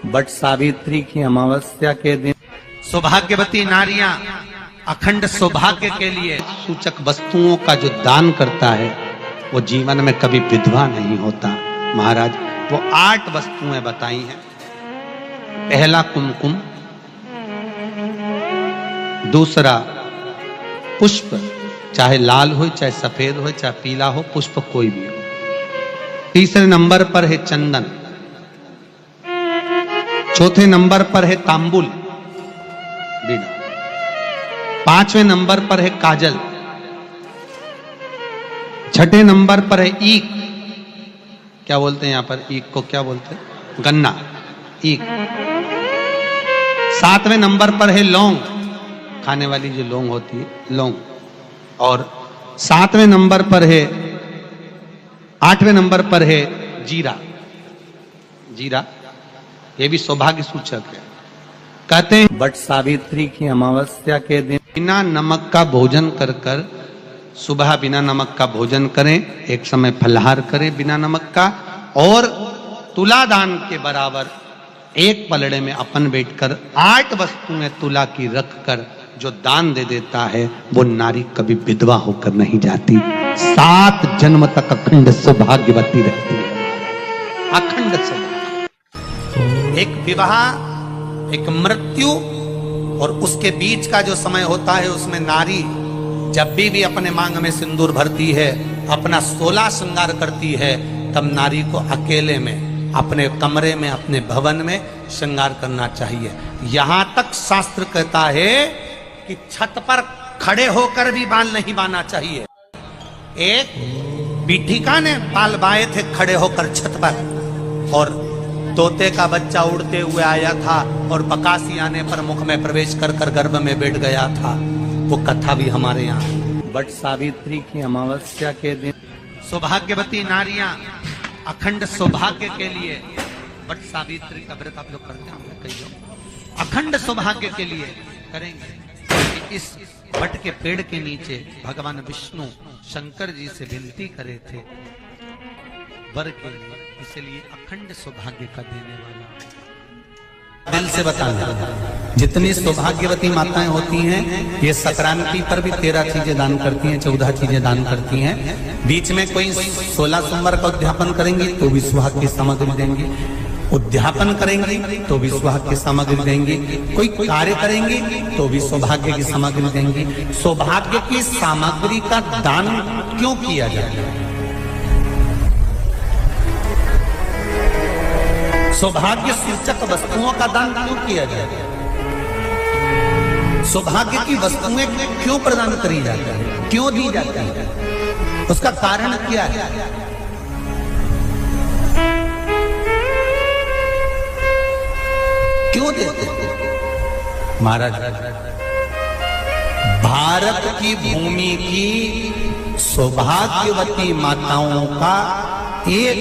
But Savitri की अमावस्या के दिन सौभाग्यवती नारियां अखंड सौभाग्य के लिए सूचक वस्तुओं का जो दान करता है वो जीवन में कभी विधवा नहीं होता। महाराज वो 8 वस्तुएं बताई हैं। पहला कुमकुम, दूसरा पुष्प, चाहे लाल हो चाहे सफेद हो चाहे पीला हो, पुष्प कोई भी हो। तीसरे नंबर पर है चंदन, चौथे नंबर पर है तांबुल बीड़ा, 5वें नंबर पर है काजल, 6ठे नंबर पर है ईख, क्या बोलते हैं यहां पर ईख को, क्या बोलते हैं, गन्ना, ईख। 7वें नंबर पर है लौंग, खाने वाली जो लौंग होती है, लौंग। और 7वें नंबर पर है, 8वें नंबर पर है जीरा। जीरा ये भी सौभाग्य सूचक है। कहते हैं बट सावित्री की अमावस्या के दिन बिना नमक का भोजन कर कर, सुबह बिना नमक का भोजन करें, एक समय फलाहार करें बिना नमक का, और तुला दान के बराबर एक पलड़े में अपन बैठकर 8 वस्तुएं तुला की रख कर जो दान दे देता है वो नारी कभी विधवा होकर नहीं जाती, 7 जन्म तक अखंड सौभाग्यवती रहती है। अखंड सौभाग्य। एक विवाह, एक मृत्यु और उसके बीच का जो समय होता है उसमें नारी जब भी अपने मांग में सिंदूर भरती है, अपना 16 श्रृंगार करती है, तब नारी को अकेले में अपने कमरे में, अपने भवन में श्रृंगार करना चाहिए। यहां तक शास्त्र कहता है कि छत पर खड़े होकर भी बाल नहीं बांधना चाहिए। एक पीठिका ने बाल बाए थे खड़े होकर छत पर, और तोते का बच्चा उड़ते हुए आया था और बकासी आने पर मुख में प्रवेश कर कर गर्भ में बैठ गया था। वो कथा भी हमारे यहाँ। बट सावित्री की अमावस्या के दिन सौभाग्यवती नारियां अखंड सौभाग्य के लिए, बट सावित्री का व्रत आप लोग करते हैं, कई लोग अखंड सौभाग्य के लिए करेंगे। इस बट के पेड़ के नीचे भगवान विष्णु शंकर जी से विनती करे थे वर के लिए, इसलिए अखंड सौभाग्य का देने वाला। दिल से बताना, जितनी सौभाग्यवती माताएं होती हैं ये संक्रांति पर भी 13 चीजें दान करती हैं, 14 चीजें दान करती हैं। बीच में कोई 16 सोमवार का उद्यापन करेंगी तो भी सुहाग की सामग्री देंगी, उद्यापन करेंगी तो भी सुहाग की सामग्री देंगी, कोई कार्य करेंगी तो भी सौभाग्य की सामग्री देंगी। सौभाग्य की सामग्री का दान क्यों किया जाता है? सौभाग्य सूचक वस्तुओं का दान क्यों किया जाता है? सौभाग्य की वस्तुएं क्यों प्रदान करी जाती है, क्यों दी जाती है? उसका कारण क्या है? क्यों देते हैं? महाराज, भारत की भूमि की सौभाग्यवती माताओं का एक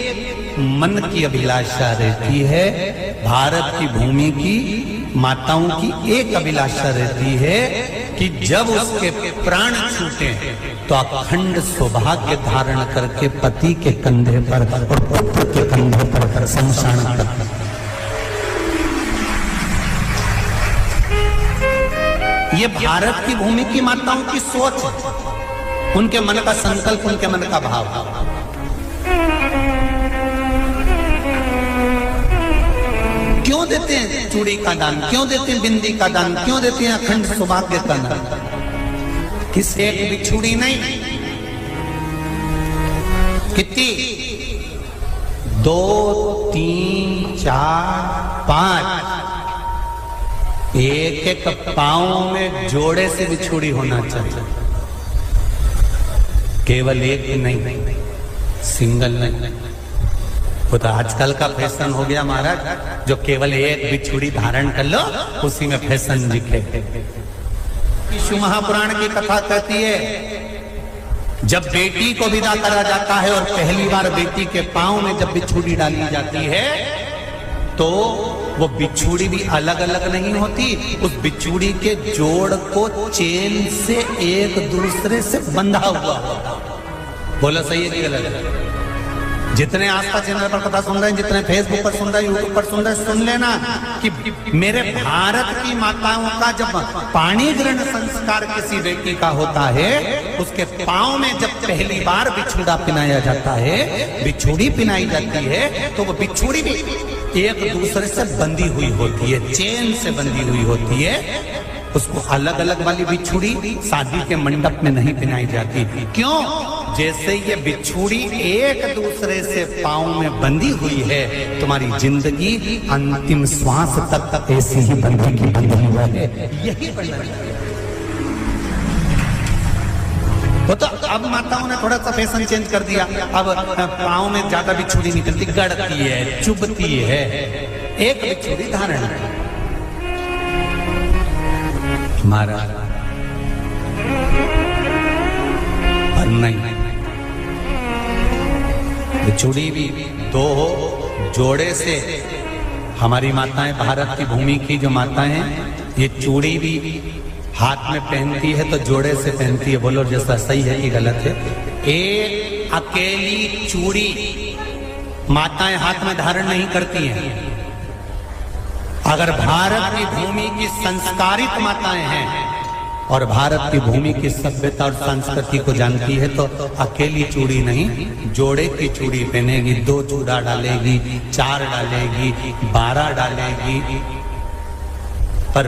मन की अभिलाषा रहती है, भारत की भूमि की माताओं की एक अभिलाषा रहती है कि जब उसके प्राण छूटे तो अखंड सौभाग्य धारण करके पति के कंधे पर और पुत्र के कंधे पर शमशान कर। ये भारत की भूमि की माताओं की सोच है, उनके मन का संकल्प, उनके मन का भाव। क्यों देते हैं चूड़ी का दान, क्यों देते हैं बिंदी का दान, क्यों देते हैं अखंड सौभाग्य का दान? किस एक बिछुड़ी नहीं, कितनी, 2, 3, 4, 5, एक एक पांव में जोड़े से बिछुड़ी होना चाहिए, केवल एक नहीं, सिंगल नहीं। वो तो आजकल का फैशन हो गया महाराज, जो केवल एक बिछुड़ी धारण कर लो उसी में फैशन दिखे। शिव महापुराण की कथा कहती है जब बेटी को विदा करा जाता है और पहली बार बेटी के पांव में जब बिछुड़ी डाली जाती है तो वो बिछुड़ी भी अलग अलग नहीं होती, उस बिछुड़ी के जोड़ को चेन से एक दूसरे से बंधा हुआ। बोला सही है कि गलत है? जितने आस्था चैनल पर कथा सुन रहे हैं, जितने फेसबुक पर सुन रहे हैं, यूट्यूब पर सुन रहे हैं, सुन लेना कि मेरे भारत की माताओं का जब पाणी ग्रहण संस्कार किसी व्यक्ति का होता है, उसके पांव में जब पहली बार बिछुड़ा पिनाया जाता है, बिछुड़ी पिनाई जाती है, तो वो बिछुड़ी भी एक दूसरे से बंधी हुई होती है, चेन से बंधी हुई होती है। उसको अलग अलग वाली बिछुड़ी शादी के मंडप में नहीं पिनाई जाती। क्यों? जैसे ये बिछुड़ी एक दूसरे से पांव में बंधी हुई है, तुम्हारी जिंदगी अंतिम श्वास तक ऐसी ही बंधी की बंधी हुआ है, यही वर्णन है। तो अब माताओं ने थोड़ा सा फैशन चेंज कर दिया, अब पांव में ज्यादा बिछुड़ी नहीं चलती, गड़ती है, चुभती है, एक बिछुड़ी धारण है। हमारा और नहीं, बिछुड़ी भी दो हो, जोड़े से। हमारी माताएं, भारत की भूमि की जो माताएं हैं, ये चूड़ी भी हाथ में पहनती है तो जोड़े से पहनती है। बोलो जैसा सही है कि गलत है? एक अकेली चूड़ी माताएं हाथ में धारण नहीं करती हैं। अगर भारत की भूमि की संस्कारित माताएं हैं और भारत की भूमि की सभ्यता और संस्कृति को जानती है, तो अकेली चूड़ी नहीं, जोड़े की चूड़ी पहनेगी, 2 चूड़ा डालेगी, 4 डालेगी, 12 डालेगी, पर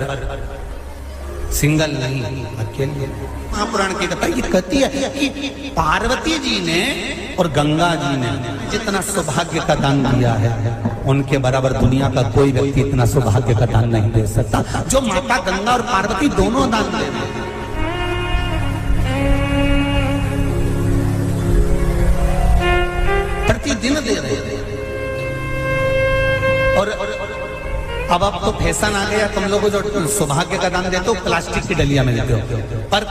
सिंगल नहीं, अकेले। महापुराण की कथा ये कहती है कि पार्वती जी ने और गंगा जी ने जितना सौभाग्य का दान दिया है, उनके बराबर दुनिया का कोई व्यक्ति इतना सौभाग्य का दान नहीं दे सकता जो माता गंगा और पार्वती दोनों दान दे रहे हैं। प्रतिदिन दे रहे हैं। और अब तो फैशन आ गया, तुम लोग जो सौभाग्य का दान देते हो प्लास्टिक की डलिया में देते हो, पर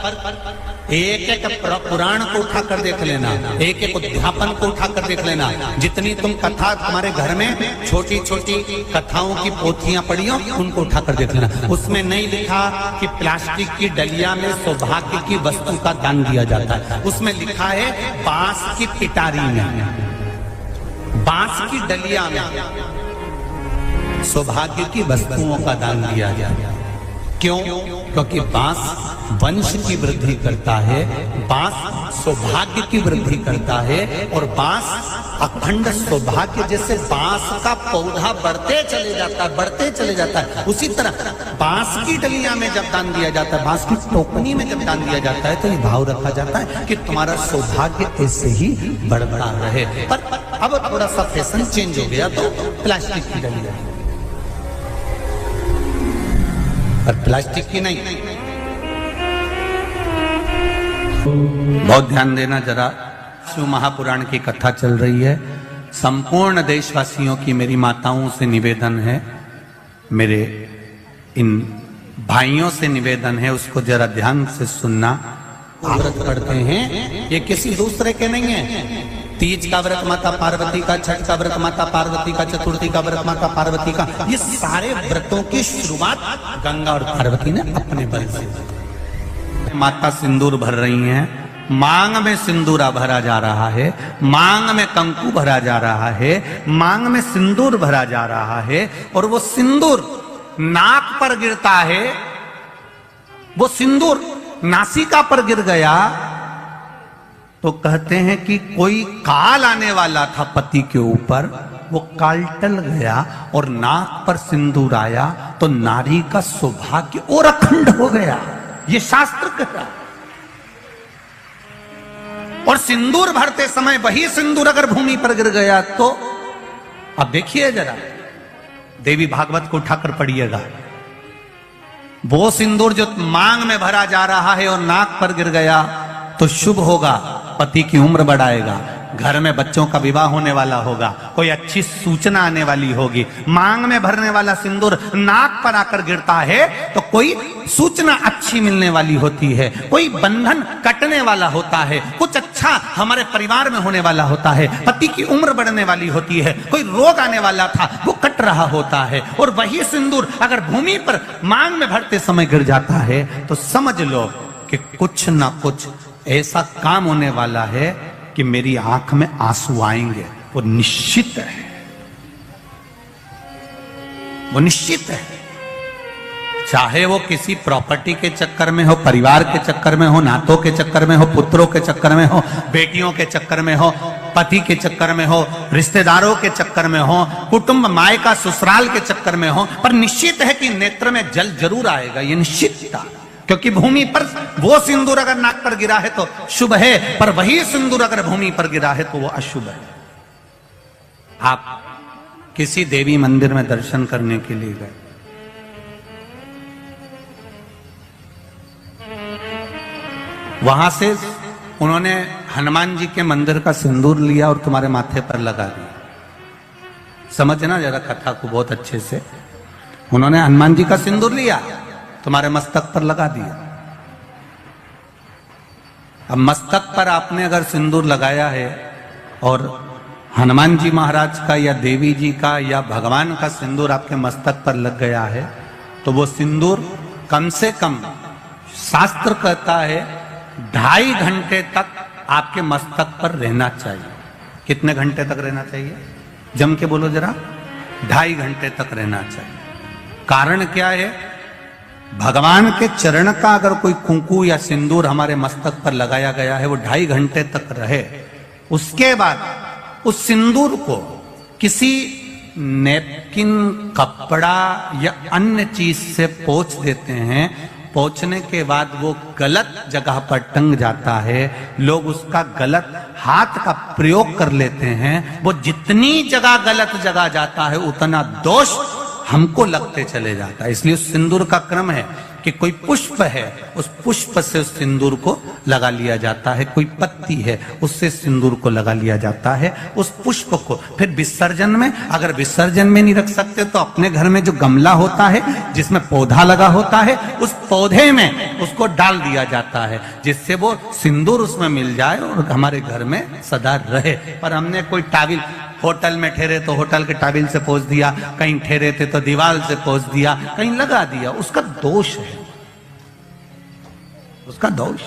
एक एक पुराण को उठा कर देख लेना, एक एक उद्यापन को उठा कर देख लेना। जितनी तुम कथा तुम्हारे घर में छोटी छोटी कथाओं की पोथियां पढ़ी हो, उनको उठा कर देख लेना। उसमें नहीं लिखा कि प्लास्टिक की डलिया में सौभाग्य की वस्तु का दान दिया जाता है। उसमें लिखा है बांस की पिटारी में, बांस की डलिया में सौभाग्य की वस्तुओं का दान दिया जाए। क्यों? क्योंकि बांस वंश की वृद्धि करता है, बांस सौभाग्य की वृद्धि करता है, और बांस अखंड सौभाग्य। जैसे बांस का पौधा बढ़ते चले जाता है, बढ़ते चले जाता है, उसी तरह बांस की डलिया में जब दान दिया जाता है, बांस की टोकनी में जब दान दिया जाता है, तो ये भाव रखा जाता है कि तुम्हारा सौभाग्य ऐसे ही बढ़ता रहे। पर अब थोड़ा सा फैशन चेंज हो गया, तो प्लास्टिक की डलिया, पर प्लास्टिक की नहीं। बहुत ध्यान देना जरा, शिव महापुराण की कथा चल रही है। संपूर्ण देशवासियों की मेरी माताओं से निवेदन है, मेरे इन भाइयों से निवेदन है, उसको जरा ध्यान से सुनना। व्रत पढ़ते हैं, ये किसी दूसरे के नहीं है। तीज का व्रत माता पार्वती का, छठ का व्रत माता पार्वती का, चतुर्थी का व्रत माता पार्वती का, ये सारे व्रतों की शुरुआत गंगा और पार्वती ने अपने बल से। माता सिंदूर भर रही हैं, मांग में सिंदूरा भरा जा रहा है, मांग में कंकु भरा जा रहा है, मांग में सिंदूर भरा जा रहा है, और वो सिंदूर नाक पर गिरता है। वो सिंदूर नासिका पर गिर गया तो कहते हैं कि कोई काल आने वाला था पति के ऊपर, वो काल टल गया और नाक पर सिंदूर आया तो नारी का सौभाग्य और अखंड हो गया। ये शास्त्र कह रहा। और सिंदूर भरते समय वही सिंदूर अगर भूमि पर गिर गया तो, अब देखिए जरा, देवी भागवत को उठाकर पढ़िएगा। वो सिंदूर जो मांग में भरा जा रहा है और नाक पर गिर गया तो शुभ होगा, पति की उम्र बढ़ाएगा, घर में बच्चों का विवाह होने वाला होगा, कोई अच्छी सूचना आने वाली होगी। मांग में भरने वाला सिंदूर नाक पर आकर गिरता है तो कोई सूचना अच्छी मिलने वाली होती है, कोई बंधन कटने वाला होता है, कुछ अच्छा हमारे परिवार में होने वाला होता है, पति की उम्र बढ़ने वाली होती है, कोई रोग आने वाला था वो कट रहा होता है। और वही सिंदूर अगर भूमि पर मांग में भरते समय गिर जाता है तो समझ लो कि कुछ ना कुछ ऐसा काम होने वाला है कि मेरी आंख में आंसू आएंगे। वो निश्चित है, वो निश्चित है। चाहे वो किसी प्रॉपर्टी के चक्कर में हो, परिवार के चक्कर में हो, नातों के चक्कर में हो, पुत्रों के चक्कर में हो, बेटियों के चक्कर में हो, पति के चक्कर में हो, रिश्तेदारों के चक्कर में हो, कुटुंब मायका ससुराल के चक्कर में हो, पर निश्चित है कि नेत्र में जल जरूर आएगा, ये निश्चित था। क्योंकि भूमि पर वो सिंदूर अगर नाक पर गिरा है तो शुभ है, पर वही सिंदूर अगर भूमि पर गिरा है तो वो अशुभ है। आप किसी देवी मंदिर में दर्शन करने के लिए गए, वहां से उन्होंने हनुमान जी के मंदिर का सिंदूर लिया और तुम्हारे माथे पर लगा दिया। समझना जरा कथा को बहुत अच्छे से। उन्होंने हनुमान जी का सिंदूर लिया, तुम्हारे मस्तक पर लगा दिया। अब मस्तक पर आपने अगर सिंदूर लगाया है और हनुमान जी महाराज का या देवी जी का या भगवान का सिंदूर आपके मस्तक पर लग गया है, तो वो सिंदूर कम से कम शास्त्र कहता है 2.5 घंटे तक आपके मस्तक पर रहना चाहिए। कितने घंटे तक रहना चाहिए? जम के बोलो जरा। 2.5 घंटे तक रहना चाहिए। कारण क्या है? भगवान के चरण का अगर कोई कुंकू या सिंदूर हमारे मस्तक पर लगाया गया है, वो 2.5 घंटे तक रहे, उसके बाद उस सिंदूर को किसी नैपकिन, कपड़ा या अन्य चीज से पोंछ देते हैं। पोंछने के बाद वो गलत जगह पर टंग जाता है, लोग उसका गलत हाथ का प्रयोग कर लेते हैं। वो जितनी जगह गलत जगह जाता है उतना दोष हमको लगते चले जाता है। इसलिए उस सिंदूर का क्रम है कि कोई पुष्प है, उस पुष्प से उस सिंदूर को लगा लिया जाता है, कोई पत्ती है उससे सिंदूर को लगा लिया जाता है, उस पुष्प को। फिर विसर्जन में, अगर विसर्जन में नहीं रख सकते तो अपने घर में जो गमला होता है जिसमें पौधा लगा होता है, उस पौधे में उसको डाल दिया जाता है, जिससे वो सिंदूर उसमें मिल जाए और हमारे घर में सदा रहे। पर हमने कोई टाविल, होटल में ठहरे तो होटल के टाविल से पोंछ दिया, कहीं ठहरे थे तो दीवार से पोंछ दिया, कहीं लगा दिया, उसका दोष है, उसका दोष।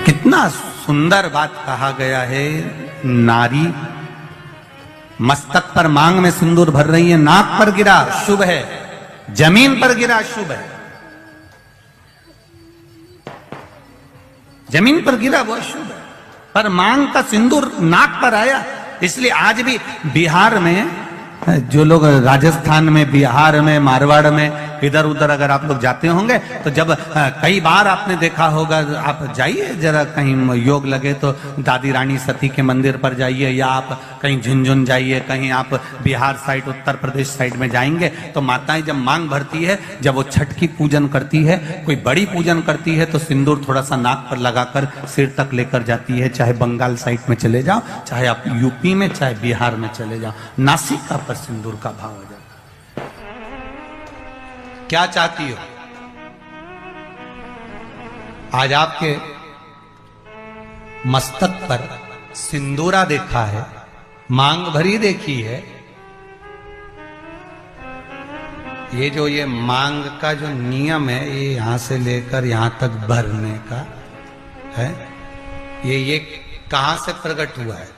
कितना सुंदर बात कहा गया है। नारी मस्तक पर मांग में सिंदूर भर रही है, नाक पर गिरा शुभ है, जमीन पर गिरा शुभ है। जमीन पर गिरा वो शुभ है, पर मांग का सिंदूर नाक पर आया। इसलिए आज भी बिहार में, जो लोग राजस्थान में, बिहार में, मारवाड़ में इधर उधर अगर आप लोग जाते होंगे तो जब कई बार आपने देखा होगा, आप जाइए जरा कहीं योग लगे तो दादी रानी सती के मंदिर पर जाइए, या आप कहीं झुंझुन जाइए, कहीं आप बिहार साइड, उत्तर प्रदेश साइड में जाएंगे तो माताएं जब मांग भरती है, जब वो छठ की पूजन करती है, कोई बड़ी पूजन करती है, तो सिंदूर थोड़ा सा नाक पर लगाकर सिर तक लेकर जाती है। चाहे बंगाल साइड में चले जाओ, चाहे आप यूपी में, चाहे बिहार में चले जाओ, नासिका पर सिंदूर का भाव हो जाए। क्या चाहती हो? आज आपके मस्तक पर सिंदूरा देखा है, मांग भरी देखी है। ये मांग का जो नियम है, ये यहां से लेकर यहां तक भरने का है, ये कहां से प्रकट हुआ है?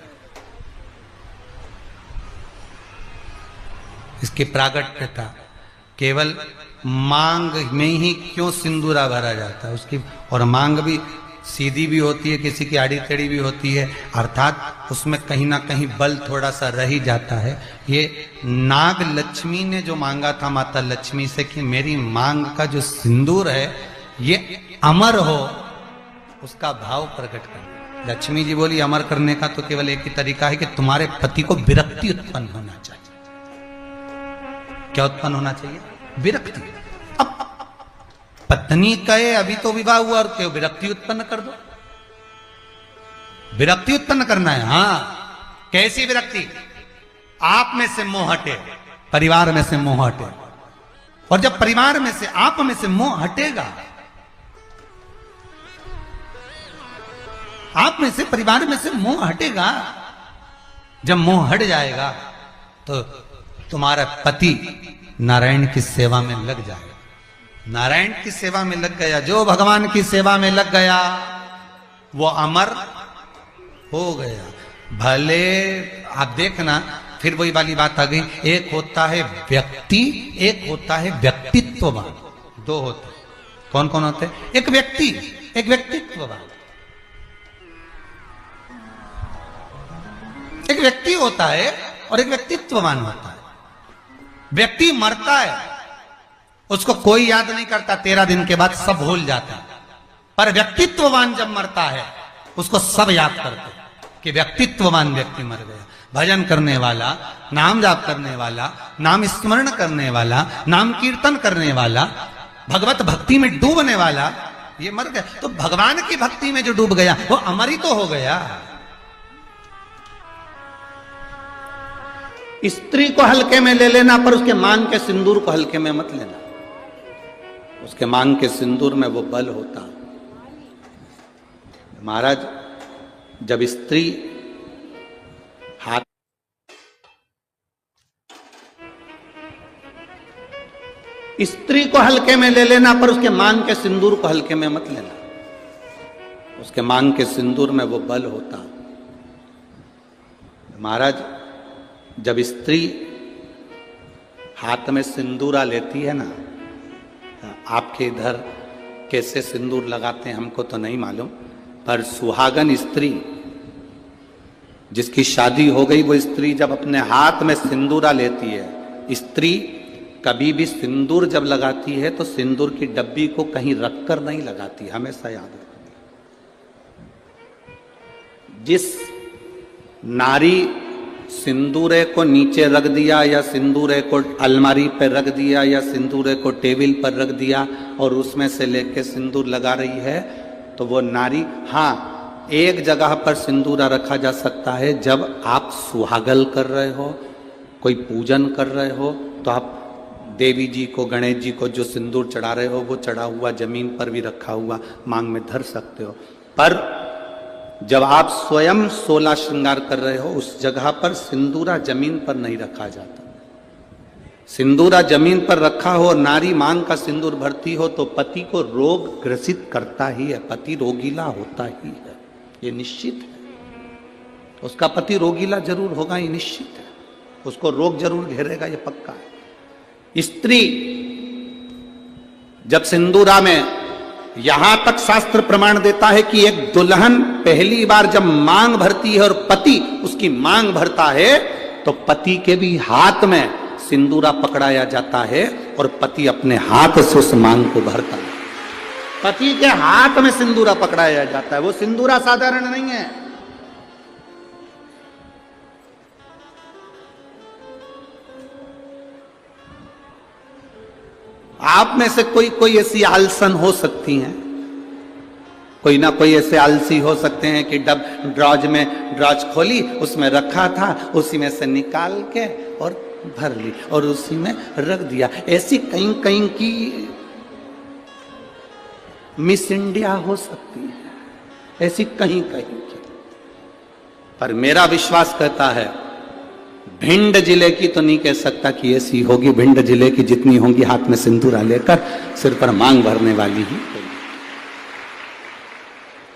इसकी प्रागट्यता केवल मांग में ही क्यों सिंदूरा भरा जाता है उसकी। और मांग भी सीधी भी होती है, किसी की आड़ी टेढ़ी भी होती है, अर्थात उसमें कहीं ना कहीं बल थोड़ा सा रह ही जाता है। ये नाग लक्ष्मी ने जो मांगा था माता लक्ष्मी से कि मेरी मांग का जो सिंदूर है ये अमर हो, उसका भाव प्रकट कर। लक्ष्मी जी बोली अमर करने का तो केवल एक ही तरीका है कि तुम्हारे पति को विरक्ति उत्पन्न होना चाहिए। क्या उत्पन्न होना चाहिए? विरक्ति। अब पत्नी कहे अभी तो विवाह हुआ और क्यों विरक्ति उत्पन्न कर दो? विरक्ति उत्पन्न करना है। हां, कैसी विरक्ति? आप में से मोह हटे, परिवार में से मोह हटे। और जब परिवार में से, आप में से मोह हटेगा, आप में से, परिवार में से मोह हटेगा, जब मोह हट जाएगा तो तुम्हारा पति नारायण की सेवा में लग जाए। नारायण की सेवा में लग गया, जो भगवान की सेवा में लग गया वो अमर हो गया। भले आप देखना, फिर वही वाली बात आ गई, एक होता है व्यक्ति, एक होता है व्यक्तित्ववान। दो होते हैं। कौन कौन होते हैं? एक व्यक्ति, एक व्यक्तित्ववान। एक व्यक्ति होता है और एक व्यक्तित्ववान होता है। व्यक्ति मरता है, उसको कोई याद नहीं करता, 13 दिन के बाद सब भूल जाता है। पर व्यक्तित्ववान जब मरता है उसको सब याद करते हैं कि व्यक्तित्ववान व्यक्ति मर गया। भजन करने वाला, नाम जाप करने वाला, नाम स्मरण करने वाला, नाम कीर्तन करने वाला, भगवत भक्ति में डूबने वाला, ये मर गया। तो भगवान की भक्ति में जो डूब गया वो अमर ही तो हो गया। स्त्री को हल्के में ले लेना, पर उसके मांग के सिंदूर को हल्के में मत लेना। उसके मांग के सिंदूर में वो बल होता। महाराज, जब स्त्री हाथ स्त्री को हल्के में ले लेना, पर उसके मांग के सिंदूर को हल्के में मत लेना। उसके मांग के सिंदूर में वो बल होता। महाराज, जब स्त्री हाथ में सिंदूरा लेती है ना, आपके इधर कैसे सिंदूर लगाते हैं हमको तो नहीं मालूम, पर सुहागन स्त्री जिसकी शादी हो गई, वो स्त्री जब अपने हाथ में सिंदूरा लेती है, स्त्री कभी भी सिंदूर जब लगाती है तो सिंदूर की डब्बी को कहीं रखकर नहीं लगाती, हमेशा याद रखती। जिस नारी सिंदूरे को नीचे रख दिया, या सिंदूरे को अलमारी पर रख दिया, या सिंदूरे को टेबल पर रख दिया और उसमें से लेके सिंदूर लगा रही है, तो वो नारी, हाँ, एक जगह पर सिंदूरा रखा जा सकता है, जब आप सुहागल कर रहे हो, कोई पूजन कर रहे हो, तो आप देवी जी को, गणेश जी को जो सिंदूर चढ़ा रहे हो, वो चढ़ा हुआ जमीन पर भी रखा हुआ मांग में धर सकते हो। पर जब आप स्वयं 16 श्रृंगार कर रहे हो, उस जगह पर सिंदूरा जमीन पर नहीं रखा जाता। सिंदूरा जमीन पर रखा हो और नारी मांग का सिंदूर भरती हो तो पति को रोग ग्रसित करता ही है, पति रोगीला होता ही है, ये निश्चित है। उसका पति रोगीला जरूर होगा, ये निश्चित है। उसको रोग जरूर घेरेगा, ये पक्का है। स्त्री जब सिंदूरा में, यहां तक शास्त्र प्रमाण देता है कि एक दुल्हन पहली बार जब मांग भरती है और पति उसकी मांग भरता है, तो पति के भी हाथ में सिंदूरा पकड़ाया जाता है और पति अपने हाथ से उस मांग को भरता है। पति के हाथ में सिंदूरा पकड़ाया जाता है। वो सिंदूरा साधारण नहीं है। आप में से कोई ऐसी आलसन हो सकती हैं, कोई ना कोई ऐसे आलसी हो सकते हैं कि ड्रॉज खोली, उसमें रखा था, उसी में से निकाल के और भर ली और उसी में रख दिया। ऐसी कहीं कहीं की मिस इंडिया हो सकती है, ऐसी कहीं कहीं की। पर मेरा विश्वास कहता है, भिंड जिले की तो नहीं कह सकता कि ऐसी होगी। भिंड जिले की जितनी होंगी हाथ में सिंदूरा लेकर सिर पर मांग भरने वाली ही होगी।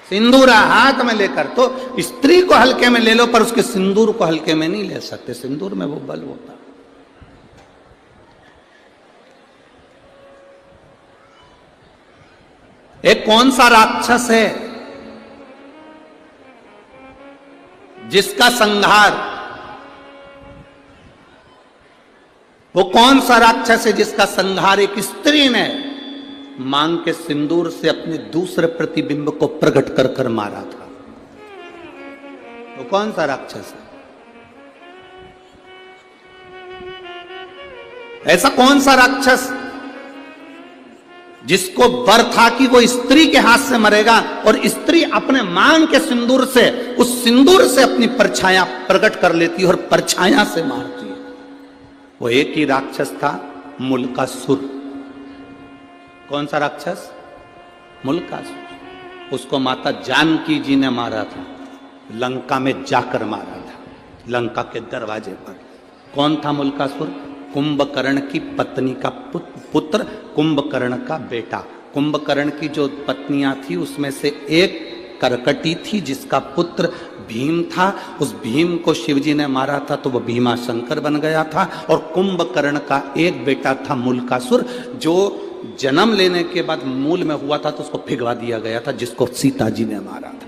सिंदूरा हाथ में लेकर, तो स्त्री को हल्के में ले लो, पर उसके सिंदूर को हल्के में नहीं ले सकते। सिंदूर में वो बल होता। एक कौन सा राक्षस है जिसका संहार, वो कौन सा राक्षस है जिसका संहार एक स्त्री ने मांग के सिंदूर से अपने दूसरे प्रतिबिंब को प्रकट कर कर मारा था? वो कौन सा राक्षस है? ऐसा कौन सा राक्षस जिसको वर था कि वो स्त्री के हाथ से मरेगा और स्त्री अपने मांग के सिंदूर से, उस सिंदूर से अपनी परछाया प्रकट कर लेती है और परछाया से मारती है? वो एक ही राक्षस था, मुल्कासुर। कौन सा राक्षस? मुल्कासुर। उसको माता जानकी जी ने मारा था, लंका में जाकर मारा था, लंका के दरवाजे पर। कौन था मुल्कासुर? कुंभकर्ण की पत्नी का पुत्र, कुंभकर्ण का बेटा। कुंभकर्ण की जो पत्नियां थी उसमें से एक करकटी थी जिसका पुत्र भीम था। उस भीम को शिवजी ने मारा था तो वह भीमाशंकर बन गया था। और कुंभकर्ण का एक बेटा था मूलकासुर, जो जन्म लेने के बाद मूल में हुआ था तो उसको भिगवा दिया गया था, जिसको सीता जी ने मारा था,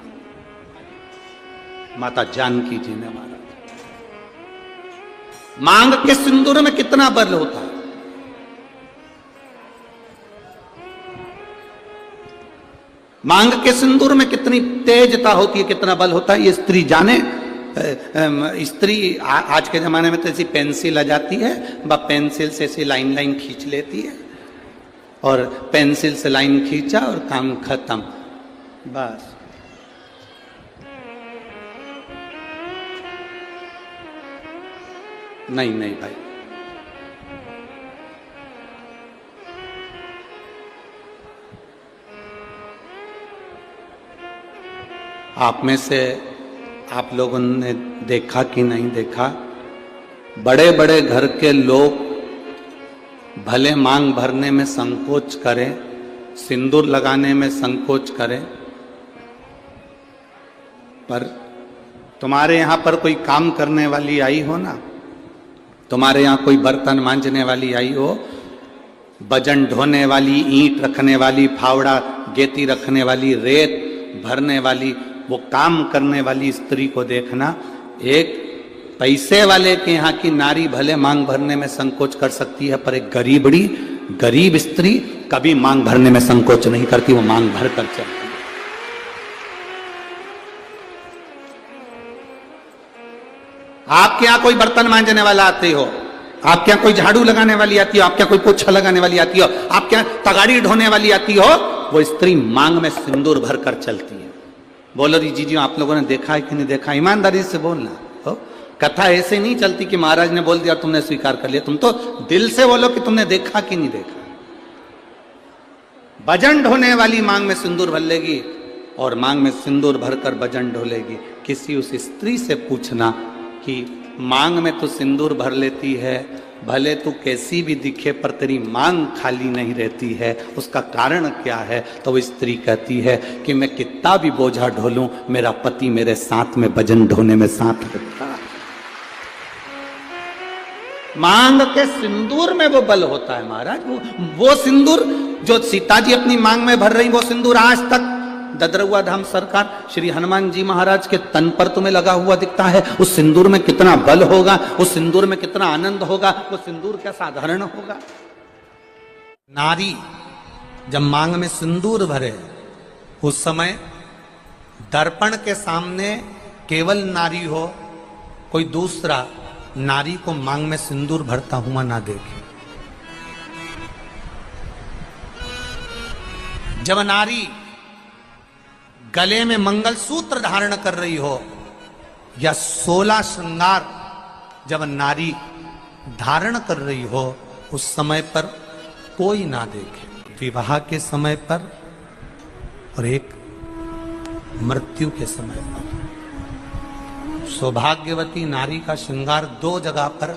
माता जानकी जी ने मारा था। मांग के सिंदूर में कितना बल होता है। मांग के सिंदूर में कितनी तेजता होती है, कितना बल होता है, ये स्त्री जाने। स्त्री आज के जमाने में तो ऐसी पेंसिल आ जाती है, वह पेंसिल से ऐसी लाइन लाइन खींच लेती है और पेंसिल से लाइन खींचा और काम खत्म, बस। नहीं नहीं भाई, आप में से आप लोगों ने देखा कि नहीं देखा, बड़े बड़े घर के लोग भले मांग भरने में संकोच करें, सिंदूर लगाने में संकोच करें, पर तुम्हारे यहां पर कोई काम करने वाली आई हो ना, तुम्हारे यहां कोई बर्तन मांजने वाली आई हो, वजन ढोने वाली, ईंट रखने वाली, फावड़ा गेती रखने वाली, रेत भरने वाली, वो काम करने वाली स्त्री को देखना। एक पैसे वाले के यहाँ की नारी भले मांग भरने में संकोच कर सकती है, पर एक गरीब स्त्री कभी मांग भरने में संकोच नहीं करती, वो मांग भर कर चलती है। आपके यहां कोई बर्तन मांजने वाला आते हो, आपके यहां कोई झाड़ू लगाने वाली आती हो, आपके यहां कोई पोछा लगाने वाली आती हो, आपके यहां तगाड़ी ढोने वाली आती हो, वो स्त्री मांग में सिंदूर भर कर चलती है। बोलो जी आप लोगों ने देखा है कि नहीं देखा, ईमानदारी से बोलना हो। कथा ऐसे नहीं चलती कि महाराज ने बोल दिया तुमने स्वीकार कर लिया, तुम तो दिल से बोलो कि तुमने देखा कि नहीं देखा। वजन ढोने वाली मांग में सिंदूर भर लेगी और मांग में सिंदूर भरकर वजन ढोलेगी। किसी उस स्त्री से पूछना कि मांग में तो सिंदूर भर लेती है, भले तू कैसी भी दिखे पर तेरी मांग खाली नहीं रहती है, उसका कारण क्या है? तो वो स्त्री कहती है कि मैं कितना भी बोझा ढोलूं, मेरा पति मेरे साथ में वजन ढोने में साथ रहता है। मांग के सिंदूर में वो बल होता है महाराज। वो सिंदूर जो सीता जी अपनी मांग में भर रही, वो सिंदूर आज तक ददरुआ धाम सरकार श्री हनुमान जी महाराज के तन पर तुम्हें लगा हुआ दिखता है। उस सिंदूर में कितना बल होगा, उस सिंदूर में कितना आनंद होगा, वो सिंदूर क्या साधारण होगा। नारी जब मांग में सिंदूर भरे, उस समय दर्पण के सामने केवल नारी हो, कोई दूसरा नारी को मांग में सिंदूर भरता हुआ ना देखे। जब नारी गले में मंगलसूत्र धारण कर रही हो या 16 श्रृंगार जब नारी धारण कर रही हो, उस समय पर कोई ना देखे। विवाह के समय पर और एक मृत्यु के समय पर। सौभाग्यवती नारी का श्रृंगार 2 जगह पर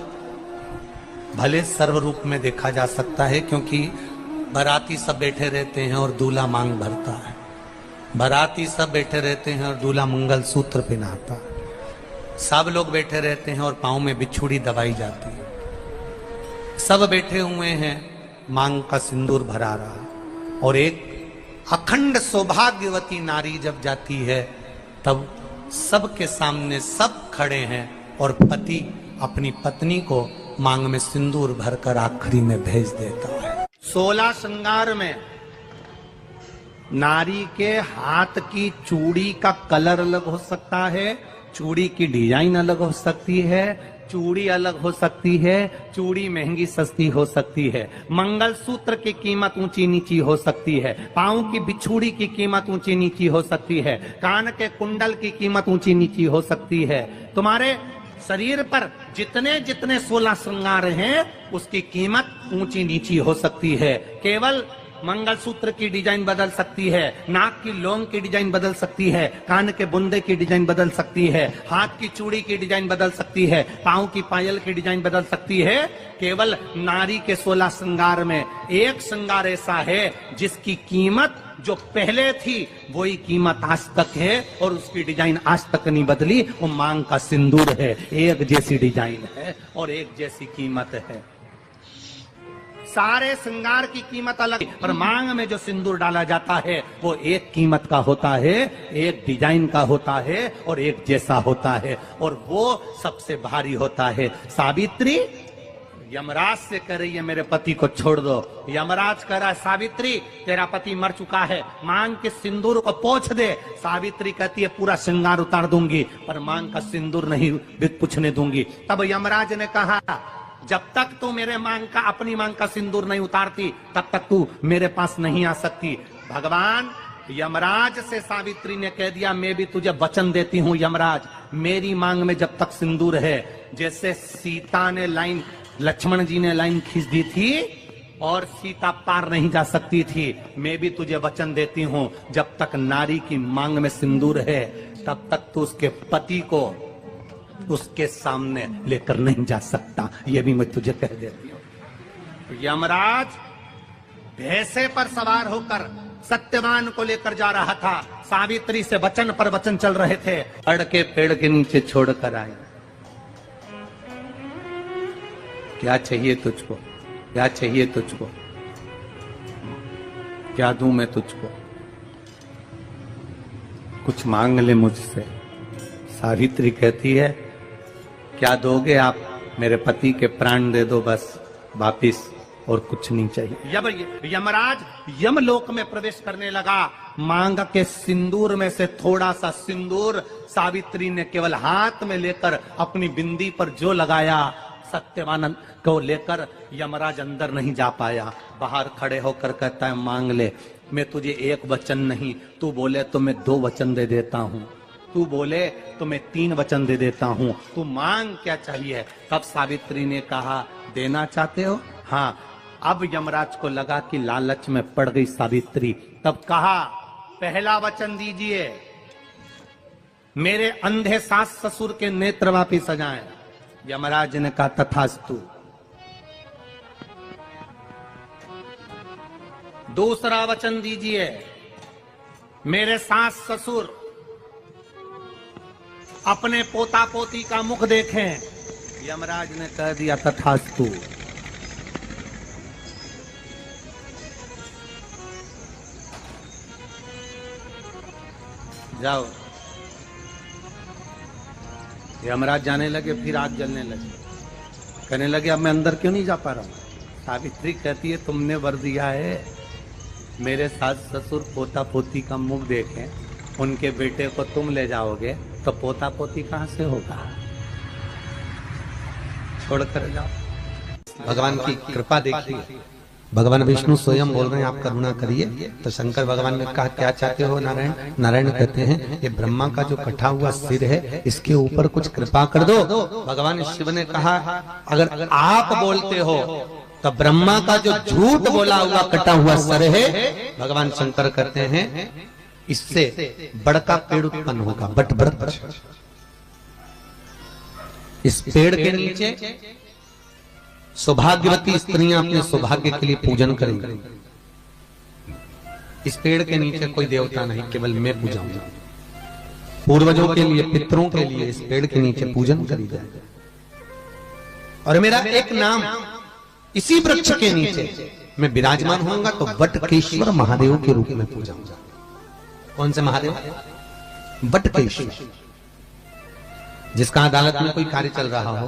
भले सर्व रूप में देखा जा सकता है, क्योंकि बाराती सब बैठे रहते हैं और दूल्हा मांग भरता है। बाराती सब बैठे रहते हैं और दूल्हा मंगलसूत्र पहनाता है। सब लोग बैठे रहते हैं और पांव में बिछुड़ी दबाई जाती है। सब बैठे हुए हैं, मांग का सिंदूर भरा रहा। और एक अखंड सौभाग्यवती नारी जब जाती है, तब सबके सामने सब खड़े हैं और पति अपनी पत्नी को मांग में सिंदूर भरकर आखिरी में भेज देता है। 16 श्रृंगार में नारी के हाथ की चूड़ी का कलर अलग हो सकता है, चूड़ी की डिजाइन अलग हो सकती है, चूड़ी अलग हो सकती है, चूड़ी महंगी सस्ती हो सकती है, मंगलसूत्र की कीमत ऊंची नीची हो सकती है, पांव की बिछुड़ी की कीमत ऊंची नीची हो सकती है, कान के कुंडल की कीमत ऊंची नीची हो सकती है। तुम्हारे शरीर पर जितने जितने 16 श्रृंगार हैं, उसकी कीमत ऊंची नीची हो सकती है। केवल मंगलसूत्र की डिजाइन बदल सकती है, नाक की लौंग की डिजाइन बदल सकती है, कान के बुंदे की डिजाइन बदल सकती है, हाथ की चूड़ी की डिजाइन बदल सकती है, पांव की पायल की डिजाइन बदल सकती है। केवल नारी के 16 श्रृंगार में एक श्रृंगार ऐसा है जिसकी कीमत जो पहले थी वही कीमत आज तक है और उसकी डिजाइन आज तक नहीं बदली। वो मांग का सिंदूर है, एक जैसी डिजाइन है और एक जैसी कीमत है। सारे श्रृंगार की कीमत अलग है, पर मांग में जो सिंदूर डाला जाता है वो एक कीमत का होता है, एक डिजाइन का होता है और एक जैसा होता है और वो सबसे भारी होता है। सावित्री यमराज से कह रही है मेरे पति को छोड़ दो। यमराज कह रहा है सावित्री तेरा पति मर चुका है, मांग के सिंदूर को पोंछ दे। सावित्री कहती है पूरा श्रृंगार उतार दूंगी पर मांग का सिंदूर नहीं पूछने दूंगी। तब यमराज ने कहा जब तक तू मेरे मांग का अपनी मांग का सिंदूर नहीं उतारती तब तक तू मेरे पास नहीं आ सकती। भगवान यमराज से सावित्री ने कह दिया मैं भी तुझे वचन देती हूं यमराज, मेरी मांग में जब तक सिंदूर है, जैसे सीता ने लाइन लक्ष्मण जी ने लाइन खींच दी थी और सीता पार नहीं जा सकती थी, मैं भी तुझे वचन देती हूं जब तक नारी की मांग में सिंदूर है तब तक तू उसके पति को उसके सामने लेकर नहीं जा सकता। ये भी मैं तुझे कह देती हूं। यमराज भैंसे पर सवार होकर सत्यवान को लेकर जा रहा था, सावित्री से वचन पर वचन चल रहे थे। अड़ के पेड़ के नीचे छोड़कर आए। क्या चाहिए तुझको, क्या चाहिए तुझको, क्या दूं मैं तुझको, कुछ मांग ले मुझसे। सावित्री कहती है क्या दोगे आप, मेरे पति के प्राण दे दो बस वापिस, और कुछ नहीं चाहिए। यमराज यमलोक में प्रवेश करने लगा। मांग के सिंदूर में से थोड़ा सा सिंदूर सावित्री ने केवल हाथ में लेकर अपनी बिंदी पर जो लगाया, सत्यवान को लेकर यमराज अंदर नहीं जा पाया। बाहर खड़े होकर कहता है मांग ले, मैं तुझे एक वचन नहीं, तू बोले तो मैं 2 वचन दे देता हूं, तू बोले तो मैं 3 वचन दे देता हूं, तू मांग क्या चाहिए। तब सावित्री ने कहा देना चाहते हो, हाँ। अब यमराज को लगा कि लालच में पड़ गई सावित्री। तब कहा पहला वचन दीजिए, मेरे अंधे सास ससुर के नेत्र वापिस आ जाएं। यमराज ने कहा तथास्तु। दूसरा वचन दीजिए, मेरे सास ससुर अपने पोता पोती का मुख देखें। यमराज ने कह दिया तथास्तु। जाओ। यमराज जाने लगे, फिर आग जलने लगे, कहने लगे अब मैं अंदर क्यों नहीं जा पा रहा हूं। सावित्री कहती है तुमने वर दिया है मेरे सास ससुर पोता पोती का मुख देखें, उनके बेटे को तुम ले जाओगे तो पोता पोती कहां से होगा, छोड़कर जाओ। भगवान की कृपा देखिए, भगवान विष्णु स्वयं बोल रहे हैं आप करुणा करिए। तो शंकर भगवान ने कहा क्या चाहते हो नारायण। नारायण कहते हैं ये ब्रह्मा का जो कटा हुआ सिर है इसके ऊपर कुछ कृपा कर दो। भगवान शिव ने कहा अगर आप बोलते हो तो ब्रह्मा का जो झूठ बोला हुआ कटा हुआ सर है, भगवान शंकर कहते हैं इससे बड़ का पेड़ उत्पन्न होगा, बट वृक्ष। इस पेड़ के नीचे सौभाग्यवती स्त्रियां अपने सौभाग्य के लिए पूजन करेंगी। इस पेड़ के नीचे कोई देवता नहीं, केवल मैं पूजाऊंगा। पूर्वजों के लिए, पितरों के लिए इस पेड़ के नीचे पूजन करी जाए और मेरा एक नाम इसी वृक्ष के नीचे मैं विराजमान होऊंगा तो बटकेश्वर महादेव के रूप में पूजाऊंगा। कौन से महादेव? बटकेश्वर। जिसका अदालत में कोई कार्य चल रहा हो,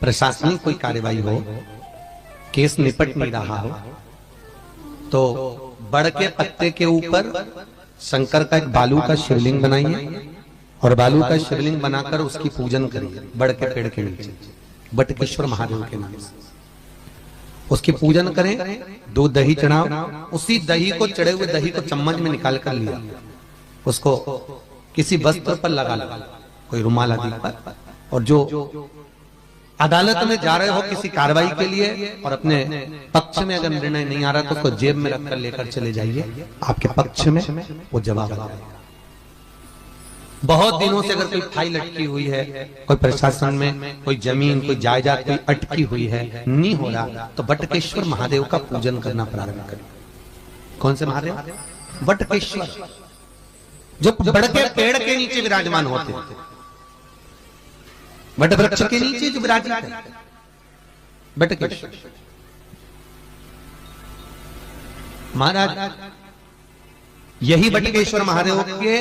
प्रशासनिक कोई कार्यवाही हो, केस निपट नहीं रहा हो, तो बड़ के पत्ते के ऊपर शंकर का एक बालू का शिवलिंग बनाइए और बालू का शिवलिंग बनाकर उसकी पूजन करिए बड़ के पेड़ के नीचे, बटकेश्वर महादेव के नाम से उसकी पूजन करें। 2 दही चढ़ाओ, उसी दही को, चढ़े हुए दही को चम्मच में निकाल कर लिया, उसको किसी वस्त्र पर लगा लो, कोई रुमाल आदि पर, और जो अदालत में जा रहे हो किसी कार्रवाई के लिए और अपने पक्ष में अगर निर्णय नहीं आ रहा तो उसको जेब में रखकर लेकर चले जाइए, आपके पक्ष में वो जवाब आ जाएगा। बहुत दिनों से अगर कोई फाइल अटकी हुई है, कोई प्रशासन में कोई जमीन कोई जायदाद कोई अटकी हुई है, नहीं हो रहा, तो बटकेश्वर महादेव का पूजन करना प्रारंभ करें। कौन से महादेव? बटकेश्वर, जो बड़ के पेड़ के नीचे विराजमान होते हैं, बट वृक्ष के नीचे जो विराजमान है बटकेश्वर महाराज। यही बटकेश्वर महादेव के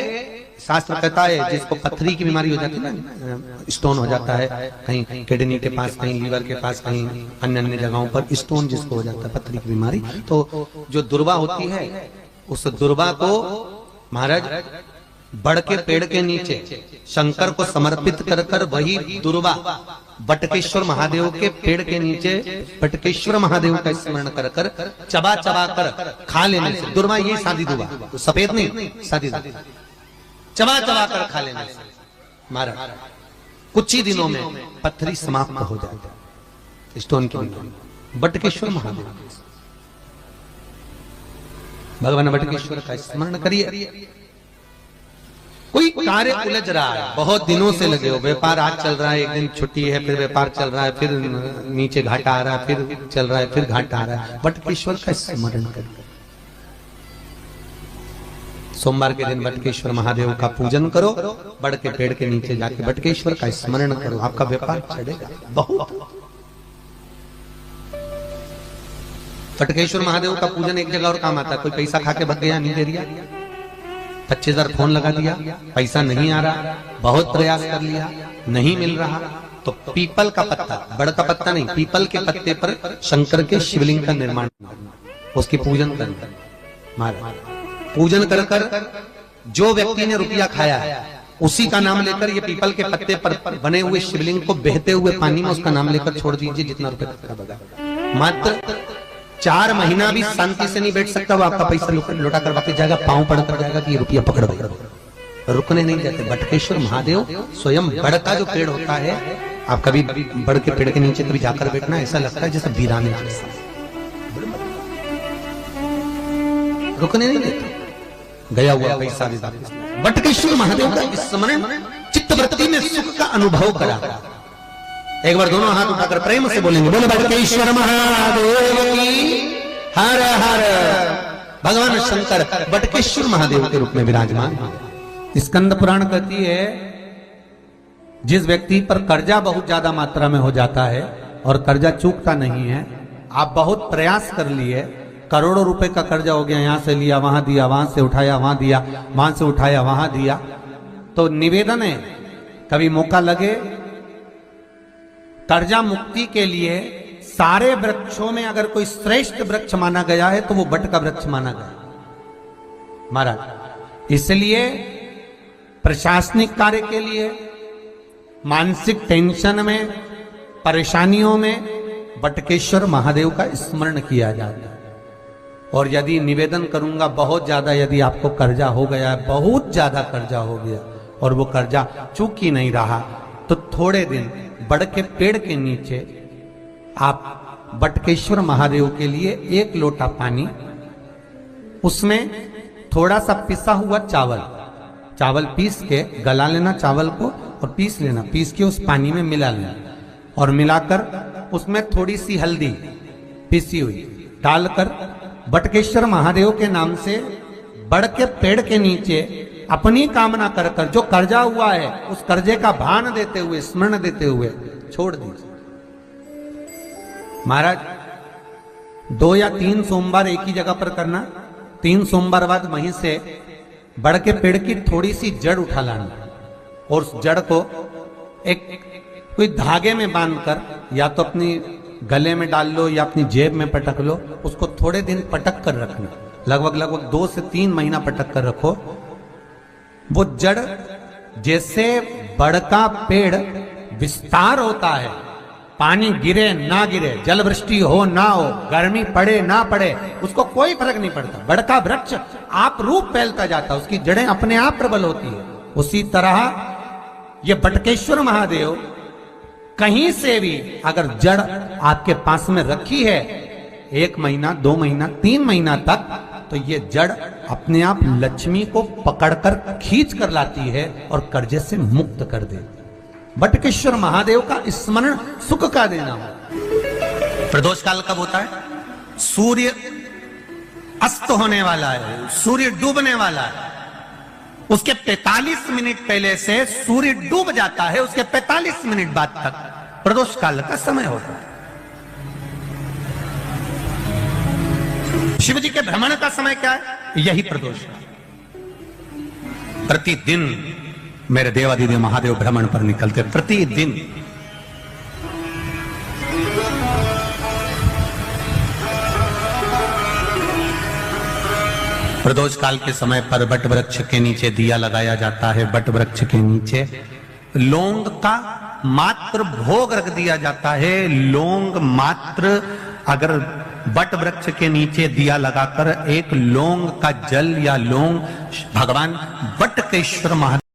शास्त्र कहता है, जिसको पथरी की बीमारी हो जाती है ना, स्टोन हो जाता है, कहीं किडनी के पास, कहीं लीवर के पास, कहीं अन्य अन्य जगहों पर स्टोन जिसको हो जाता है, पथरी की बीमारी, तो जो दुर्वा होती है उस दुर्वा को महाराज बड़ के पेड़ के नीचे शंकर को समर्पित कर कर वही दुर्वा बटकेश्वर महादेव के पेड़ के नीचे बटकेश्वर महादेव का स्मरण कर कर चबा चबा कर खा लेने से, दुर्वा ये सादी दुर्वा, तो सफेद नहीं, सादी दुर्वा, चबा चबा कर खा लेने से महाराज कुछ ही दिनों में पथरी समाप्त हो जाता है, स्टोन की बीमारी। बटकेश्वर महादेव, भगवान बटकेश्वर का स्मरण करिए। कोई कार्य उलझ रहा है, बहुत दिनों से लगे हो, व्यापार आज चल रहा है, एक दिन छुट्टी है, फिर व्यापार चल रहा है, फिर नीचे घाटा आ रहा है, फिर चल रहा है, फिर घाटा आ रहा है, बटकेश्वर का स्मरण करिए। सोमवार के दिन बटकेश्वर महादेव का पूजन करो, बड़ के पेड़ के नीचे जाके बटकेश्वर का स्मरण करो, आपका व्यापार चढ़ेगा बहुत। बटकेश्वर महादेव का पूजन एक जगह और काम आता है, कोई पैसा खा के भग गया, नहीं दे दिया, 25,000 फोन लगा दिया, पैसा नहीं आ रहा, बहुत प्रयास कर लिया, नहीं मिल रहा, तो पीपल का पत्ता, बड़ का पत्ता नहीं, पीपल के पत्ते पर शंकर के शिवलिंग का निर्माण, उसकी पूजन करना महाराज। पूजन कर कर जो व्यक्ति ने रुपया खाया है उसी का नाम लेकर ये पीपल के पत्ते पर बने हुए शिवलिंग को बहते हुए पानी में उसका नाम लेकर छोड़ दीजिए, जितना रुपया बगा। मात्र 4 महीना भी शांति से नहीं बैठ सकता, वो आपका पैसा लौटा कर वापस जाएगा, पांव पड़ कर जाएगा कि ये रुपया पकड़ गया, रुकने नहीं जाते। बटकेश्वर महादेव स्वयं बड़ का जो पेड़ होता है, आप कभी बड़ के पेड़ के नीचे कभी जाकर बैठना, ऐसा लगता है जैसे वीराने, रुकने नहीं देते, गया हुआ पैसा भी वापस। बटकेश्वर महादेव का स्मरण चित्तवृत्ति में सुख का अनुभव करा। एक बार दोनों हाथ उठाकर प्रेम से बोलेंगे, बोले बटकेश्वर महादेव की हर हर। भगवान शंकर बटकेश्वर महादेव के रूप में विराजमान। स्कंद पुराण कहती है, जिस व्यक्ति पर कर्जा बहुत ज्यादा मात्रा में हो जाता है और कर्जा चूकता नहीं है, आप बहुत प्रयास कर लिए, करोड़ों रुपए का कर्जा हो गया, यहां से लिया वहां दिया, वहां से उठाया वहां दिया, वहां से उठाया वहां दिया, तो निवेदन है कभी मौका लगे कर्जा मुक्ति के लिए सारे वृक्षों में अगर कोई श्रेष्ठ वृक्ष माना गया है तो वो बट का वृक्ष माना गया महाराज। इसलिए प्रशासनिक कार्य के लिए, मानसिक टेंशन में, परेशानियों में बटकेश्वर महादेव का स्मरण किया जाता है। और यदि निवेदन करूंगा बहुत ज्यादा, यदि आपको कर्जा हो गया है, बहुत ज्यादा कर्जा हो गया और वो कर्जा चूक ही नहीं रहा, तो थोड़े दिन बड़ के पेड़ के नीचे आप बटकेश्वर महादेव के लिए 1 लोटा पानी, उसमें थोड़ा सा पिसा हुआ चावल पीस के गला लेना चावल को और पीस लेना, पीस के उस पानी में मिला लेना और मिलाकर उसमें थोड़ी सी हल्दी पीसी हुई डालकर बटकेश्वर महादेव के नाम से बड़ के पेड़ के नीचे अपनी कामना कर कर जो कर्जा हुआ है उस कर्जे का भान देते हुए, स्मरण देते हुए छोड़ दीजिए महाराज। 2 या 3 सोमवार एक ही जगह पर करना, 3 सोमवार बाद वहीं से बड़ के पेड़ की थोड़ी सी जड़ उठा लाना और उस जड़ को एक कोई धागे में बांधकर या तो अपनी गले में डाल लो या अपनी जेब में पटक लो, उसको थोड़े दिन पटक कर रखना, लगभग 2 से 3 महीना पटक कर रखो। वो जड़ जैसे बड़ का पेड़ विस्तार होता है, पानी गिरे ना गिरे, जल वृष्टि हो ना हो, गर्मी पड़े ना पड़े, उसको कोई फर्क नहीं पड़ता, बड़ का वृक्ष आप रूप फैलता जाता है, उसकी जड़ें अपने आप प्रबल होती है। उसी तरह ये बटकेश्वर महादेव कहीं से भी अगर जड़ आपके पास में रखी है 1 महीना 2 महीना 3 महीना तक, तो ये जड़ अपने आप लक्ष्मी को पकड़कर खींच कर लाती है और कर्जे से मुक्त कर दे। बटकेश्वर महादेव का स्मरण सुख का देना हो। प्रदोष काल कब होता है? सूर्य अस्त होने वाला है, सूर्य डूबने वाला है, उसके 45 मिनट पहले से सूर्य डूब जाता है, उसके 45 मिनट बाद तक प्रदोष काल का समय होता है। शिव जी के भ्रमण का समय क्या है? यही प्रदोष काल। प्रतिदिन मेरे देवादिदेव महादेव भ्रमण पर निकलते, प्रतिदिन। प्रदोष काल के समय पर बट वृक्ष के नीचे दिया लगाया जाता है। बट वृक्ष के नीचे लौंग का मात्र भोग रख दिया जाता है। लौंग मात्र, अगर बट वृक्ष के नीचे दिया लगाकर एक लौंग का जल या लौंग भगवान बटकेश्वर महादेव